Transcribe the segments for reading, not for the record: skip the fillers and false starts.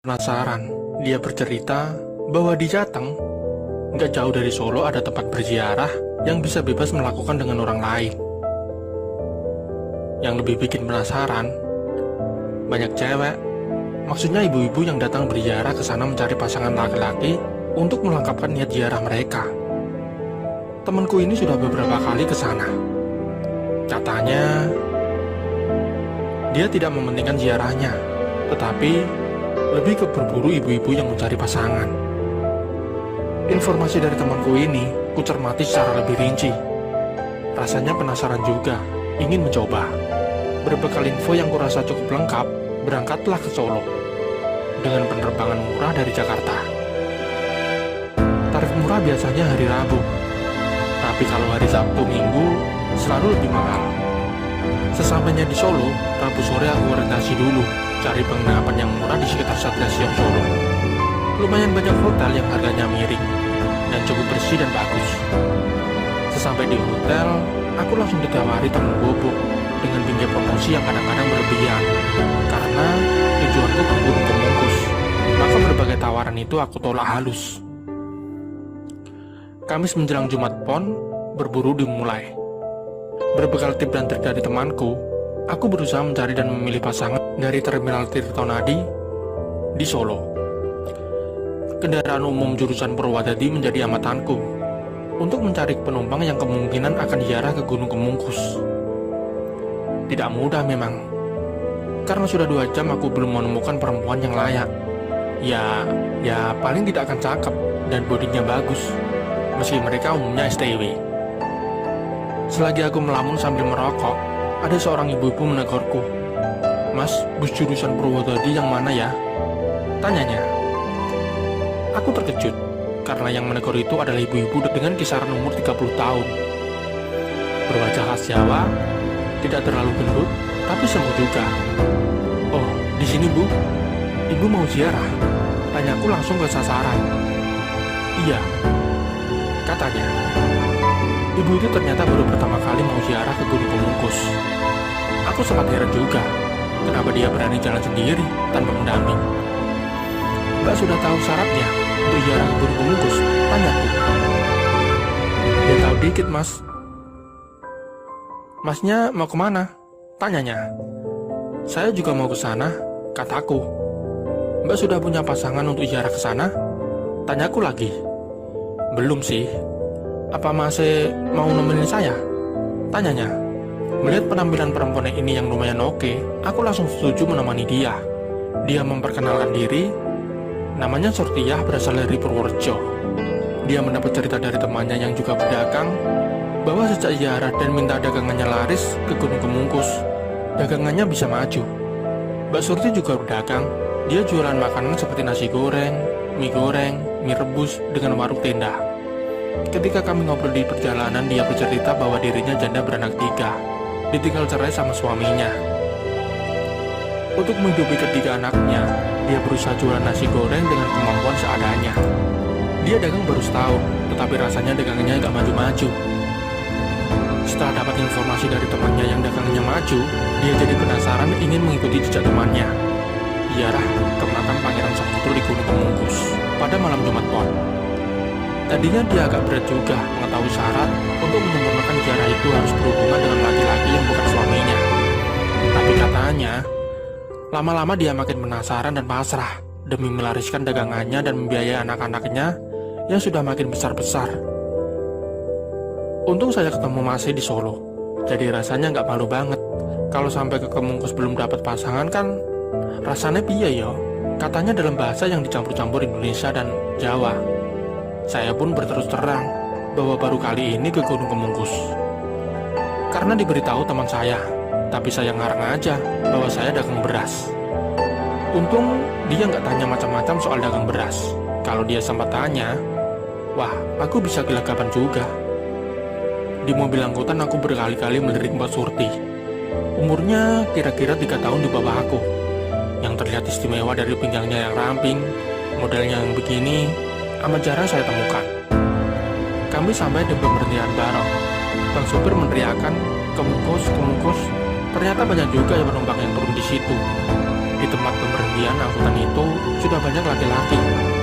Penasaran, dia bercerita bahwa di Jateng, nggak jauh dari Solo ada tempat berziarah yang bisa bebas melakukan dengan orang lain. Yang lebih bikin penasaran, banyak cewek, maksudnya ibu-ibu yang datang berziarah ke sana mencari pasangan laki-laki untuk melengkapkan niat ziarah mereka. Temanku ini sudah beberapa kali ke sana. Katanya, dia tidak mementingkan ziarahnya, tetapi lebih ke berburu ibu-ibu yang mencari pasangan. Informasi dari temanku ini ku cermati secara lebih rinci. Rasanya penasaran juga, ingin mencoba. Berbekal info yang kurasa cukup lengkap, berangkatlah ke Solo dengan penerbangan murah dari Jakarta. Tarif murah biasanya hari Rabu, tapi kalau hari Sabtu Minggu selalu lebih mahal. Sesampainya di Solo, Rabu sore aku orientasi dulu, cari penginapan yang murah di sekitar Stasiun Solo. Lumayan banyak hotel yang harganya miring dan cukup bersih dan bagus. Sesampai di hotel, aku langsung ditawari tamu bobo dengan tinggi promosi yang kadang-kadang berlebihan, karena tujuanku ke Gunung Kemungkus. Maka berbagai tawaran itu aku tolak halus. Kamis menjelang Jumat Pon, berburu dimulai. Berbekal tip dan trik dari temanku, aku berusaha mencari dan memilih pasangan dari Terminal Tirtonadi di Solo. Kendaraan umum jurusan Purwodadi menjadi amatanku untuk mencari penumpang yang kemungkinan akan ziarah ke Gunung Kemungkus. Tidak mudah memang, karena sudah 2 jam aku belum menemukan perempuan yang layak. Ya paling tidak akan cakep dan bodinya bagus, meski mereka umumnya STW. Selagi aku melamun sambil merokok, ada seorang ibu-ibu menegurku. "Mas, bus jurusan Purwodadi yang mana ya?" tanyanya. Aku terkejut, karena yang menegur itu adalah ibu-ibu dengan kisaran umur 30 tahun. Berwajah khas Jawa, tidak terlalu gendut, tapi semu juga. "Oh, di sini Bu? Ibu mau ziarah?" tanyaku langsung ke sasaran. "Iya," katanya. Ibu itu ternyata baru pertama kali mau ziarah ke Gunung Kemungkus. Aku sempat heran juga, kenapa dia berani jalan sendiri tanpa pendamping. "Mbak sudah tahu syaratnya untuk ziarah ke Gunung Kemungkus?" tanyaku. "Ya tahu dikit Mas." "Masnya mau kemana?" tanyanya. "Saya juga mau ke sana," kataku. "Mbak sudah punya pasangan untuk ziarah ke sana?" tanyaku lagi. "Belum sih. Apa masih mau nemenin saya?" tanyanya. Melihat penampilan perempuan ini yang lumayan oke, aku langsung setuju menemani dia. Dia memperkenalkan diri, namanya Surtiyah, berasal dari Purworejo. Dia mendapat cerita dari temannya yang juga pedagang, bahwa sejak ziarah dan minta dagangannya laris ke Gunung Kemungkus, dagangannya bisa maju. Mbak Surti juga berdagang, dia jualan makanan seperti nasi goreng, mie rebus, dengan warung tenda. Ketika kami ngobrol di perjalanan, dia bercerita bahwa dirinya janda beranak 3, ditinggal cerai sama suaminya. Untuk menghidupi ketiga anaknya, dia berusaha jualan nasi goreng dengan kemampuan seadanya. Dia dagang baru setahun, tetapi rasanya dagangannya gak maju-maju. Setelah dapat informasi dari temannya yang dagangannya maju, dia jadi penasaran ingin mengikuti jejak temannya. Ziarah ke makam Pangeran Samudro di Gunung Kemungkus pada malam Jumat Pon. Tadinya dia agak berat juga mengetahui syarat untuk menyempurnakan ziarah itu harus berhubungan dengan laki-laki yang bukan suaminya. Tapi katanya, lama-lama dia makin penasaran dan pasrah demi melariskan dagangannya dan membiayai anak-anaknya yang sudah makin besar-besar. Untung saya ketemu masih di Solo, jadi rasanya nggak malu banget. Kalau sampai ke Kemungkus belum dapat pasangan kan rasanya piye yo? Katanya dalam bahasa yang dicampur-campur Indonesia dan Jawa. Saya pun berterus terang bahwa baru kali ini ke Gunung Kemungkus. Karena diberitahu teman saya, tapi saya ngarang aja bahwa saya dagang beras. Untung dia nggak tanya macam-macam soal dagang beras. Kalau dia sempat tanya, wah, aku bisa gelagapan juga. Di mobil angkutan aku berkali-kali melirik Mbak Surti. Umurnya kira-kira 3 tahun di bawah aku. Yang terlihat istimewa dari pinggangnya yang ramping, modelnya yang begini, amat jarang saya temukan. Kami sampai di pemberhentian bareng. Bang sopir meneriakan, "Kemungkus." Ternyata banyak juga yang penumpang yang turun di situ. Di tempat pemberhentian angkutan itu sudah banyak laki-laki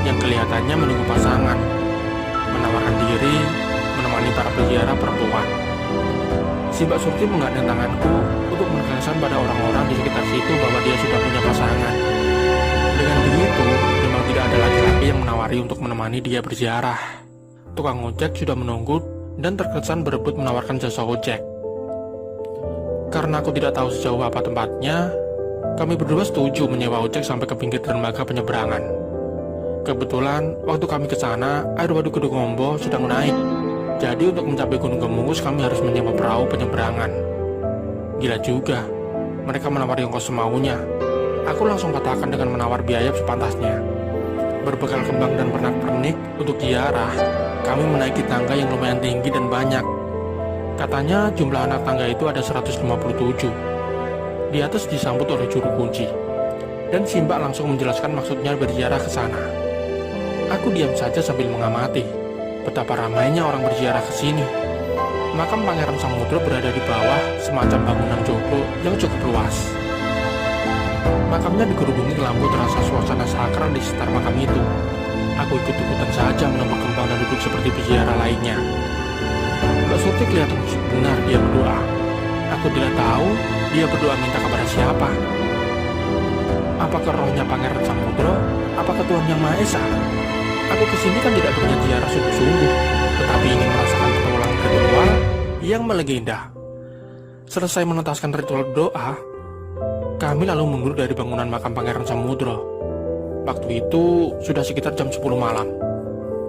yang kelihatannya menunggu pasangan, menawarkan diri, menemani para peziarah perempuan. Si Mbak Surti menggandeng tanganku untuk menegaskan pada orang-orang di sekitar situ bahwa dia sudah punya pasangan. Dengan begitu, memang tidak ada laki-laki yang menawari untuk menemani dia berziarah. Tukang ojek sudah menunggu dan terkesan berebut menawarkan jasa ojek. Karena aku tidak tahu sejauh apa tempatnya, kami berdua setuju menyewa ojek sampai ke pinggir dermaga penyeberangan. Kebetulan, waktu kami ke sana, air waduk Kedung Ombo sedang naik. Jadi untuk mencapai Gunung Gemungus kami harus menyewa perahu penyeberangan. Gila juga, mereka menawari ongkos semaunya. Aku langsung katakan dengan menawar biaya sepantasnya. Berbekal kembang dan pernak-pernik untuk ziarah, kami menaiki tangga yang lumayan tinggi dan banyak. Katanya jumlah anak tangga itu ada 157. Di atas disambut oleh juru kunci. Dan si Mbak langsung menjelaskan maksudnya berziarah ke sana. Aku diam saja sambil mengamati betapa ramainya orang berziarah ke sini. Makam Pangeran Samudro berada di bawah semacam bangunan joglo yang cukup luas. Makamnya digerubungi lampu, terasa suasana sakral di sekitar makam itu. Aku ikut-ikutan saja menembak kembang dan duduk seperti peziarah lainnya. Mbak Surti kelihatan benar dia berdoa. Aku tidak tahu dia berdoa minta kepada siapa. Apakah rohnya Pangeran Samudro? Apakah Tuhan Yang Maha Esa? Aku kesini kan tidak berniat ziarah sungguh-sungguh, tetapi ingin merasakan petualangan ritual yang melegenda. Selesai menuntaskan ritual doa, kami lalu mundur dari bangunan makam Pangeran Samudro. Waktu itu sudah sekitar jam 10 malam.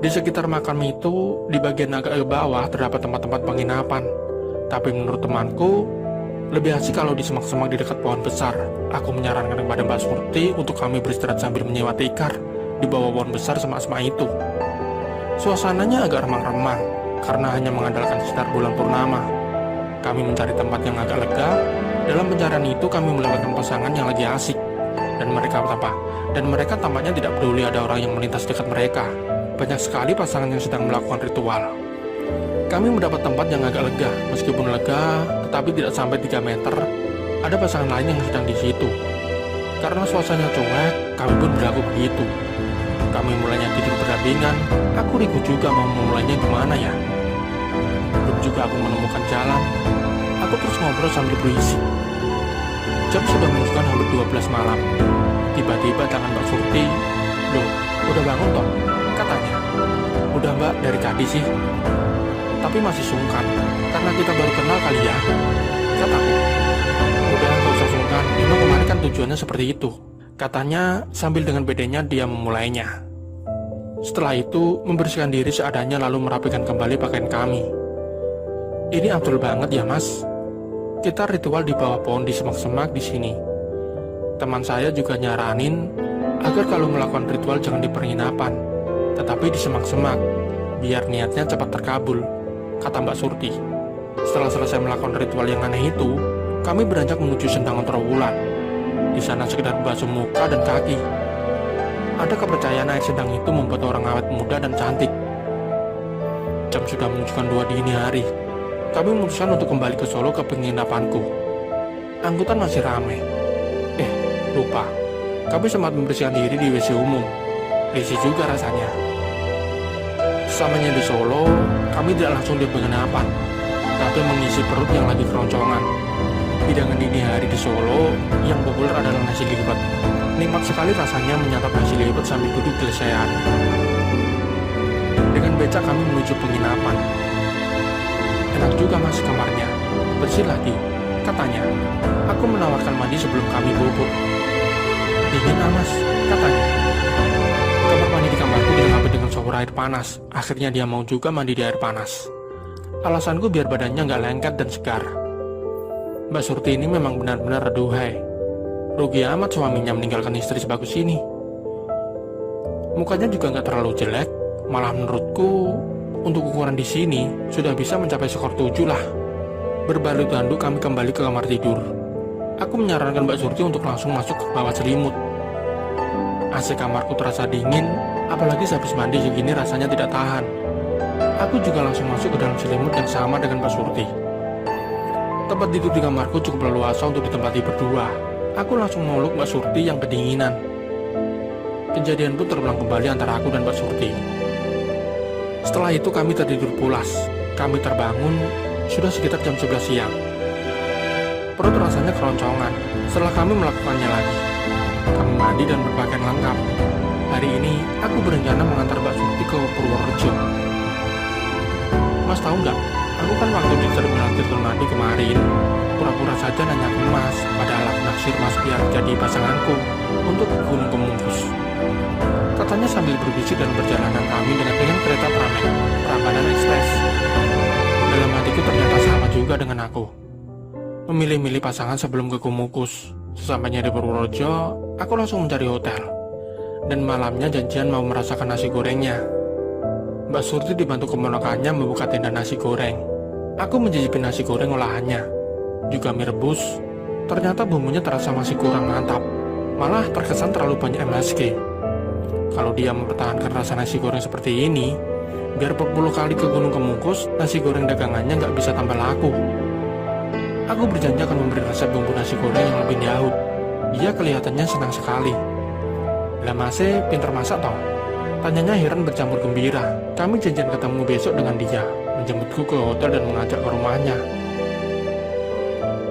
Di sekitar makam itu, di bagian agak ke bawah terdapat tempat-tempat penginapan. Tapi menurut temanku, lebih asik kalau di semak-semak di dekat pohon besar. Aku menyarankan kepada Mbak Surti untuk kami beristirahat sambil menyewa tikar di bawah pohon besar semak-semak itu. Suasananya agak remang-remang karena hanya mengandalkan sinar bulan purnama. Kami mencari tempat yang agak lega. Dalam pencarian itu kami melewatkan pasangan yang lagi asik, dan mereka tampaknya tidak peduli ada orang yang melintas dekat mereka. Banyak sekali pasangan yang sedang melakukan ritual. Kami mendapat tempat yang agak lega, meskipun lega, tetapi tidak sampai 3 meter. Ada pasangan lain yang sedang di situ. Karena suasananya cuek, kami pun berlaku begitu. Kami mulainya tidur berdampingan. Aku ribut juga mau memulainya gimana ya. Belum juga aku menemukan jalan. Aku terus ngobrol sambil berisik. Jam sudah menunjukkan hampir 12 malam. Tiba-tiba tangan Mbak Surti, "Loh, udah bangun toh?" katanya. "Udah Mbak, dari tadi sih. Tapi masih sungkan, karena kita baru kenal kali ya," kataku. "Udah, gak usah sungkan, Nino kemarin kan tujuannya seperti itu," katanya sambil dengan bedanya dia memulainya. Setelah itu, membersihkan diri seadanya lalu merapikan kembali pakaian kami. "Ini afdol banget ya mas. Kita ritual di bawah pohon di semak-semak di sini. Teman saya juga nyaranin agar kalau melakukan ritual jangan di penginapan, tetapi di semak-semak, biar niatnya cepat terkabul," kata Mbak Surti. Setelah selesai melakukan ritual yang aneh itu, kami beranjak menuju Sendangan Trowulan. Di sana sekedar basuh muka dan kaki. Ada kepercayaan air sendang itu membuat orang awet muda dan cantik. Jam sudah menunjukkan 2 dini hari. Kami memutuskan untuk kembali ke Solo ke penginapanku. Angkutan masih ramai. Lupa. Kami sempat membersihkan diri di WC umum. Risih juga rasanya. Sesamanya di Solo, kami tidak langsung di penginapan, tapi mengisi perut yang lagi keroncongan. Hidangan dini hari di Solo yang populer adalah nasi liwet. Nikmat sekali rasanya menyantap nasi liwet sambil duduk di lesehan. Dengan becak kami menuju penginapan. "Enak juga mas kamarnya, bersih lagi," katanya. Aku menawarkan mandi sebelum kami bubuk. "Dingin mas," katanya. Kamar mandi di kamarku dilengkapi dengan shower air panas. Akhirnya dia mau juga mandi di air panas. Alasanku biar badannya nggak lengket dan segar. Mbak Surti ini memang benar-benar aduhai. Rugi amat suaminya meninggalkan istri sebagus ini. Mukanya juga nggak terlalu jelek, malah menurutku untuk ukuran di sini sudah bisa mencapai skor 7 lah. Berbalut tanduk kami kembali ke kamar tidur. Aku menyarankan Mbak Surti untuk langsung masuk ke bawah selimut. AC kamarku terasa dingin, apalagi sehabis mandi segini rasanya tidak tahan. Aku juga langsung masuk ke dalam selimut yang sama dengan Mbak Surti. Tempat tidur di kamarku cukup leluasa untuk ditempati berdua. Aku langsung meluk Mbak Surti yang kedinginan. kejadian pun terulang kembali antara aku dan Mbak Surti. Setelah itu kami tertidur pulas. Kami terbangun sudah sekitar jam 11 siang. Perut rasanya keroncongan. Setelah kami melakukannya lagi, kami mandi dan berpakaian lengkap. Hari ini aku berencana mengantar Mbak Surti ke Purworejo. Mas tahu nggak? Aku kan waktu di terminal Tirtonadi kemarin pura-pura saja nanya ke Mas, padahal aku naksir Mas biar jadi pasanganku untuk ke Gunung Kemungkus. Katanya sambil berbisik dalam perjalanan kami dengan kereta Prambanan Express. Dalam hatiku ternyata sama juga dengan aku. Memilih-milih pasangan sebelum ke Kemungkus. Sesampainya di Purworejo, aku langsung mencari hotel. Dan malamnya janjian mau merasakan nasi gorengnya. Mbak Surti dibantu keponakannya membuka tenda nasi goreng. Aku mencicipi nasi goreng olahannya, juga mie rebus. Ternyata bumbunya terasa masih kurang mantap, malah terkesan terlalu banyak MSG. Kalau dia mempertahankan rasa nasi goreng seperti ini, biar berpuluh kali ke Gunung Kemungkus, nasi goreng dagangannya nggak bisa tambah laku. Aku berjanji akan memberi resep bumbu nasi goreng yang lebih dahut. Dia kelihatannya senang sekali. Lah Masnya pinter masak toh? Tanyanya heran bercampur gembira. Kami janjian ketemu besok dengan dia, menjemputku ke hotel dan mengajak ke rumahnya.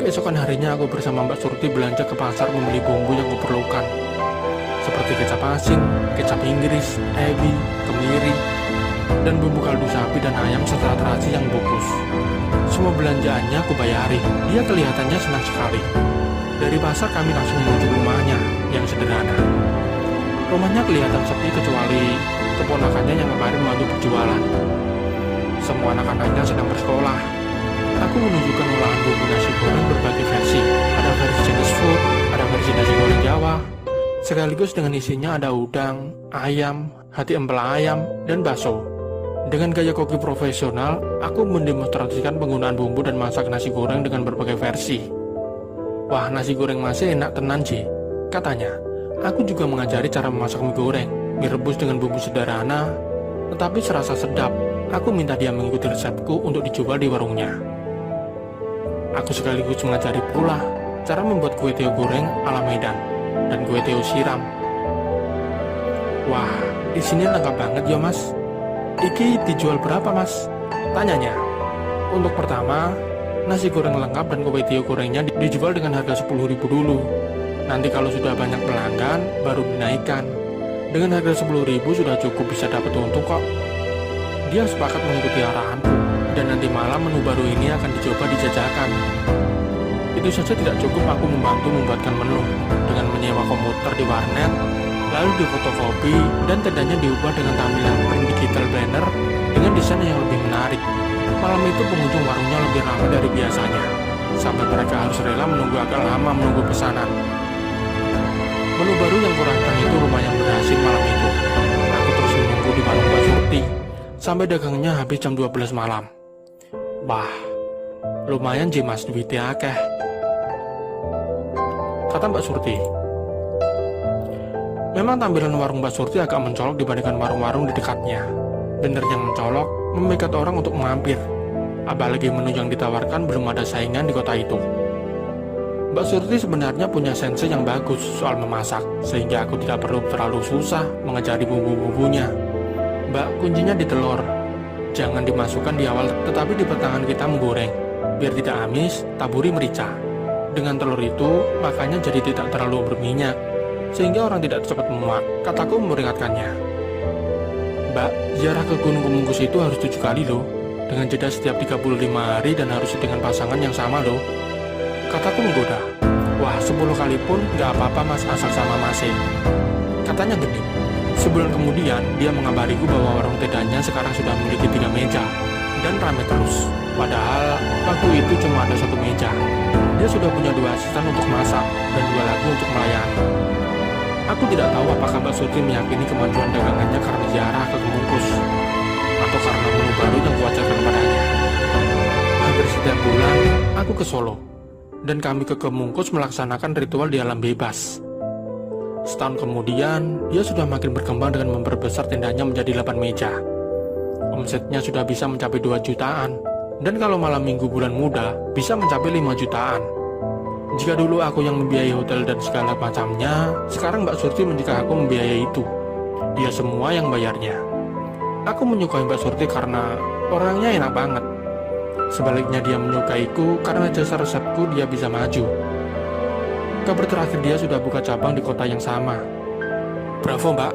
Keesokan harinya aku bersama Mbak Surti belanja ke pasar membeli bumbu yang kuperlukan, seperti kecap asin, kecap Inggris, ebi, kemiri, dan bumbu kaldu sapi dan ayam setelah terasi yang bungkus. Semua belanjaannya aku bayari. Dia kelihatannya senang sekali. Dari pasar kami langsung menuju rumahnya yang sederhana. Rumahnya kelihatan sepi kecuali keponakannya yang kemarin membantu berjualan. Semua anak-anaknya sedang bersekolah. Aku menunjukkan olahan bumbu nasi goreng berbagai versi. Ada versi Chinese food, ada versi nasi goreng Jawa. Sekaligus dengan isinya ada udang, ayam, hati empal ayam, dan bakso. Dengan gaya koki profesional, aku mendemonstrasikan penggunaan bumbu dan masak nasi goreng dengan berbagai versi. Wah, nasi goreng masih enak tenan Ji, katanya. Aku juga mengajari cara memasak mie goreng, mie rebus dengan bumbu sederhana, tetapi serasa sedap. Aku minta dia mengikuti resepku untuk dicoba di warungnya. Aku sekaligus mengajari pula cara membuat kue teo goreng ala Medan dan kue teo siram. Wah, di sini lengkap banget ya Mas. Iki dijual berapa Mas? Tanyanya. Untuk pertama, nasi goreng lengkap dan kue teo gorengnya dijual dengan harga 10.000 dulu. Nanti kalau sudah banyak pelanggan, baru dinaikkan. Dengan harga 10.000 sudah cukup bisa dapat untung kok. Dia sepakat mengikuti arahanku, dan nanti malam menu baru ini akan dicoba dijajakan. Itu saja tidak cukup aku membantu membuatkan menu, dengan menyewa komputer di warnet, lalu difotokopi, dan tendanya diubah dengan tampilan print digital banner dengan desain yang lebih menarik. Malam itu pengunjung warungnya lebih ramai dari biasanya, sampai mereka harus rela menunggu agak lama menunggu pesanan. Menu baru yang kurancang itu lumayan berhasil malam itu. Aku terus menunggu di warung Mbak Surti sampai dagangnya habis jam 12 malam. Wah, lumayan Ji Mas, duitnya akeh, kata Mbak Surti. Memang tampilan warung Mbak Surti agak mencolok dibandingkan warung-warung di dekatnya. Bener yang mencolok, memikat orang untuk mampir. Apalagi menu yang ditawarkan belum ada saingan di kota itu. Mbak Surti sebenarnya punya sense yang bagus soal memasak, sehingga aku tidak perlu terlalu susah mengajari bumbu-bumbunya. Mbak, kuncinya di telur. Jangan dimasukkan di awal, tetapi di pertengahan kita menggoreng. Biar tidak amis, taburi merica. Dengan telur itu, makanya jadi tidak terlalu berminyak, sehingga orang tidak cepat muak, kataku memperingatkannya. Mbak, ziarah ke Gunung Kemungkus itu harus 7 kali loh, dengan jeda setiap 35 hari dan harus dengan pasangan yang sama loh, kataku menggoda. Wah, 10 kali pun gak apa-apa Mas, asal sama Masnya, katanya genit. Sebulan kemudian, dia mengabariku bahwa warung tendanya sekarang sudah memiliki 3 meja, dan ramai terus. Padahal, waktu itu cuma ada 1 meja. Dia sudah punya 2 asisten untuk masak, dan 2 lagi untuk melayani. Aku tidak tahu apakah Mbak Surti meyakini kemajuan dagangannya karena ziarah ke Kemungkus, atau karena menu baru yang kuajarkan padanya. Hampir setiap bulan, aku ke Solo, dan kami ke Kemungkus melaksanakan ritual di alam bebas. Setahun kemudian, dia sudah makin berkembang dengan memperbesar tendanya menjadi 8 meja. Omsetnya sudah bisa mencapai 2 jutaan, dan kalau malam minggu bulan muda, bisa mencapai 5 jutaan. Jika dulu aku yang membiayai hotel dan segala macamnya, sekarang Mbak Surti menyukai aku membiayai itu. Dia semua yang bayarnya. Aku menyukai Mbak Surti karena orangnya enak banget. Sebaliknya dia menyukaiku karena jasa resepku dia bisa maju. Kabar terakhir dia sudah buka cabang di kota yang sama. Bravo Mbak,